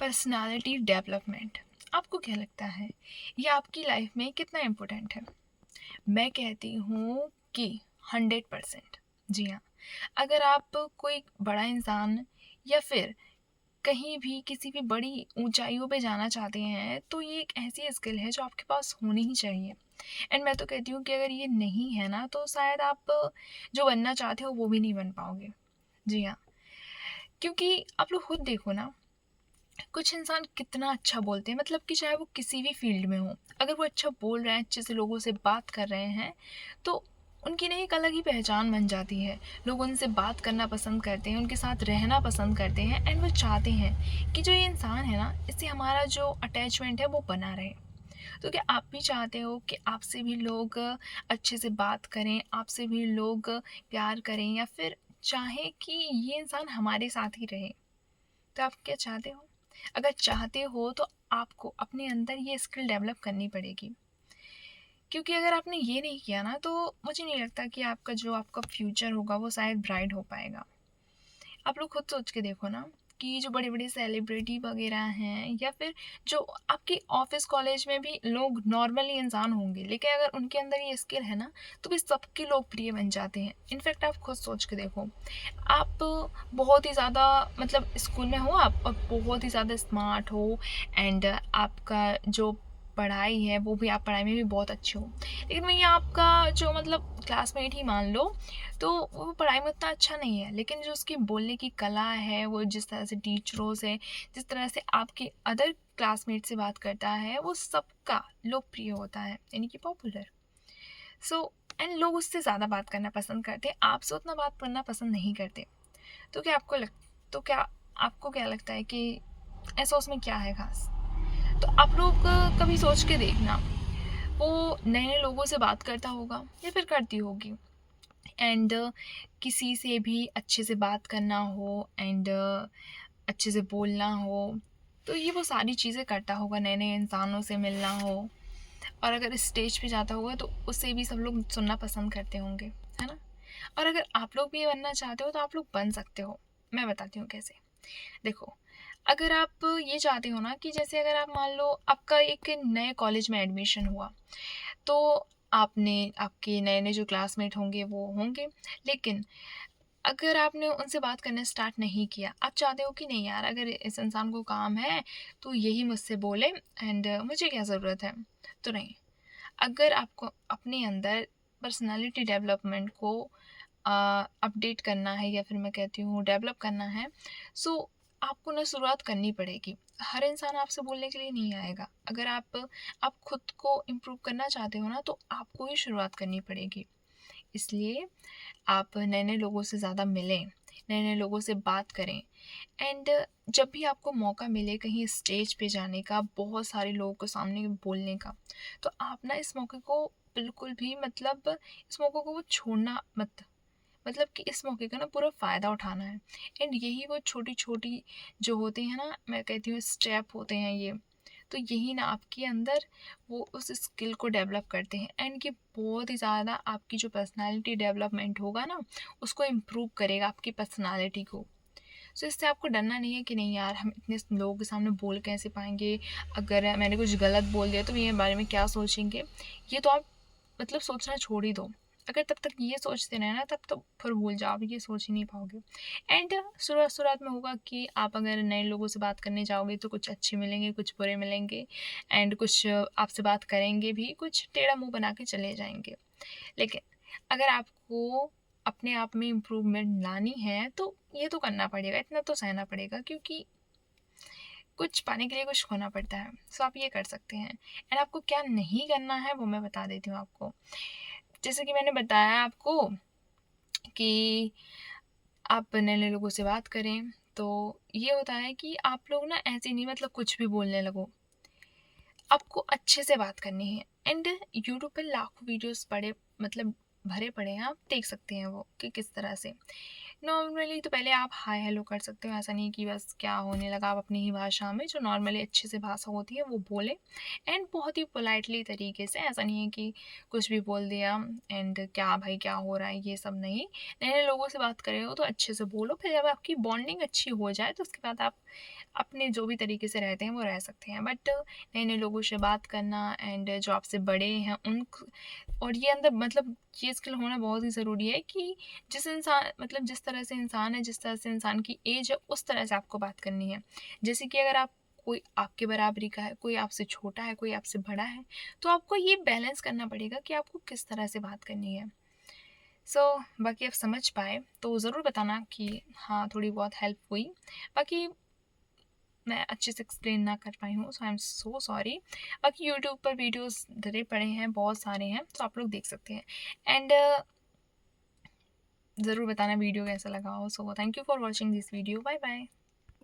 Personality development आपको क्या लगता है ये आपकी लाइफ में कितना इम्पोर्टेंट है? मैं कहती हूँ कि 100%। जी हाँ। अगर आप कोई बड़ा इंसान या फिर कहीं भी किसी भी बड़ी ऊंचाइयों पे जाना चाहते हैं तो ये एक ऐसी स्किल है जो आपके पास होनी ही चाहिए। एंड मैं तो कहती हूँ कि अगर ये नहीं है ना तो शायद आप जो बनना चाहते हो वो भी नहीं बन पाओगे। जी हाँ। क्योंकि आप लोग खुद देखो ना, कुछ इंसान कितना अच्छा बोलते हैं, मतलब कि चाहे वो किसी भी फील्ड में हो, अगर वो अच्छा बोल रहे हैं, अच्छे से लोगों से बात कर रहे हैं, तो उनकी ना एक अलग ही पहचान बन जाती है। लोग उनसे बात करना पसंद करते हैं, उनके साथ रहना पसंद करते हैं एंड वो चाहते हैं कि जो ये इंसान है ना, इससे हमारा जो अटैचमेंट है वो बना रहे। तो क्या आप भी चाहते हो कि आपसे भी लोग अच्छे से बात करें, आपसे भी लोग प्यार करें, या फिर चाहें कि ये इंसान हमारे साथ ही रहे? तो आप क्या चाहते हो? अगर चाहते हो तो आपको अपने अंदर ये स्किल डेवलप करनी पड़ेगी। क्योंकि अगर आपने ये नहीं किया ना तो मुझे नहीं लगता कि आपका फ्यूचर होगा वो शायद ब्राइट हो पाएगा। आप लोग खुद सोच के देखो ना कि जो बड़े-बड़े सेलिब्रिटी वगैरह हैं, या फिर जो आपके ऑफ़िस कॉलेज में भी लोग नॉर्मली इंसान होंगे, लेकिन अगर उनके अंदर ये स्किल है ना, तो वे सबके लोकप्रिय बन जाते हैं। इनफैक्ट आप खुद सोच के देखो, आप बहुत ही ज़्यादा, मतलब स्कूल में हो आप और बहुत ही ज़्यादा स्मार्ट हो एंड आपका जो पढ़ाई है वो भी, आप पढ़ाई में भी बहुत अच्छे हो, लेकिन वहीं आपका जो मतलब क्लासमेट ही मान लो, तो वो पढ़ाई में उतना अच्छा नहीं है, लेकिन जो उसकी बोलने की कला है, वो जिस तरह से टीचरों से, जिस तरह से आपके अदर क्लासमेट से बात करता है, वो सबका लोकप्रिय होता है, यानी कि पॉपुलर। सो एंड लोग उससे ज़्यादा बात करना पसंद करते हैं, आपसे उतना बात करना पसंद नहीं करते। तो क्या आपको क्या लगता है कि ऐसा उसमें क्या है ख़ास? तो आप लोग कभी सोच के देखना, वो नए-नए लोगों से बात करता होगा या फिर करती होगी, एंड किसी से भी अच्छे से बात करना हो एंड अच्छे से बोलना हो, तो ये वो सारी चीज़ें करता होगा, नए-नए इंसानों से मिलना हो, और अगर स्टेज पे जाता होगा तो उससे भी सब लोग सुनना पसंद करते होंगे, है ना? और अगर आप लोग भी ये बनना चाहते हो तो आप लोग बन सकते हो। मैं बताती हूँ कैसे। देखो, अगर आप ये चाहते हो ना कि जैसे अगर आप मान लो आपका एक नए कॉलेज में एडमिशन हुआ, तो आपके नए-नए जो क्लासमेट होंगे वो होंगे, लेकिन अगर आपने उनसे बात करना स्टार्ट नहीं किया, आप चाहते हो कि नहीं यार, अगर इस इंसान को काम है तो यही मुझसे बोले एंड मुझे क्या ज़रूरत है? तो नहीं, अगर आपको अपने अंदर पर्सनैलिटी डेवलपमेंट को अपडेट करना है, या फिर मैं कहती हूँ डेवलप करना है, सो आपको ना शुरुआत करनी पड़ेगी। हर इंसान आपसे बोलने के लिए नहीं आएगा। अगर आप खुद को इम्प्रूव करना चाहते हो ना तो आपको ही शुरुआत करनी पड़ेगी। इसलिए आप नए-नए लोगों से ज़्यादा मिलें, नए-नए लोगों से बात करें एंड जब भी आपको मौका मिले कहीं स्टेज पे जाने का, बहुत सारे लोगों के सामने बोलने का, तो आप ना इस मौके को बिल्कुल भी, मतलब इस मौके को वो छोड़ना मत। मतलब कि इस मौके का ना पूरा फ़ायदा उठाना है एंड यही वो छोटी-छोटी जो होते हैं ना, मैं कहती हूँ स्टेप होते हैं ये, तो यही ना आपके अंदर वो उस स्किल को डेवलप करते हैं एंड ये बहुत ही ज़्यादा आपकी जो पर्सनैलिटी डेवलपमेंट होगा ना, उसको इम्प्रूव करेगा आपकी पर्सनैलिटी को। सो इससे आपको डरना नहीं है कि नहीं यार, हम इतने लोगों के सामने बोल कैसे पाएँगे? अगर मैंने कुछ गलत बोल दिया तो ये बारे में क्या सोचेंगे? ये तो आप मतलब सोचना छोड़ ही दो। अगर तब तक ये सोचते रहे ना, तब तो फिर भूल जाओ, आप ये सोच ही नहीं पाओगे। एंड शुरुआत-शुरुआत में होगा कि आप अगर नए लोगों से बात करने जाओगे तो कुछ अच्छे मिलेंगे, कुछ बुरे मिलेंगे एंड कुछ आपसे बात करेंगे भी, कुछ टेढ़ा मुँह बना के चले जाएँगे। लेकिन अगर आपको अपने आप में इम्प्रूवमेंट लानी है तो ये तो करना पड़ेगा, इतना तो सहना पड़ेगा, क्योंकि कुछ पाने के लिए कुछ खोना पड़ता है। सो आप ये कर सकते हैं एंड आपको क्या नहीं करना है वो मैं बता देती हूँ आपको। जैसे कि मैंने बताया आपको कि आप नए-नए लोगों से बात करें, तो ये होता है कि आप लोग ना ऐसे नहीं, मतलब कुछ भी बोलने लगो। आपको अच्छे से बात करनी है एंड यूट्यूब पे लाखों वीडियोस पड़े, मतलब भरे पड़े हैं, आप देख सकते हैं वो कि किस तरह से। नॉर्मली तो पहले आप हाय हेलो कर सकते हो, ऐसा नहीं कि बस क्या होने लगा, आप अपनी ही भाषा में जो नॉर्मली अच्छे से भाषा होती है वो बोलें एंड बहुत ही पोलाइटली तरीके से। ऐसा नहीं है कि कुछ भी बोल दिया एंड क्या भाई क्या हो रहा है, ये सब नहीं। नए नए लोगों से बात कर रहे हो तो अच्छे से बोलो, फिर जब आपकी बॉन्डिंग अच्छी हो जाए तो उसके बाद आप अपने जो भी तरीके से रहते हैं वो रह सकते हैं, बट नए नए लोगों से बात करना एंड जो आपसे बड़े हैं उन और ये अंदर मतलब ये स्किल होना बहुत ही ज़रूरी है कि जिस इंसान मतलब जिस तरह से इंसान है, जिस तरह से इंसान की एज है, उस तरह से आपको बात करनी है। जैसे कि अगर आप कोई आपके बराबरी का है, कोई आपसे छोटा है, कोई आपसे बड़ा है, तो आपको ये बैलेंस करना पड़ेगा कि आपको किस तरह से बात करनी है। सो बाकी आप समझ पाए तो ज़रूर बताना कि हाँ, थोड़ी बहुत हेल्प हुई। बाकी मैं अच्छे से एक्सप्लेन ना कर पाई हूँ, सो आई एम सो सॉरी। बाकी यूट्यूब पर वीडियोज़ धरे पड़े हैं, बहुत सारे हैं, तो आप लोग देख सकते हैं। एंड ज़रूर बताना वीडियो कैसा लगा हो। So thank you for watching this video. Bye bye.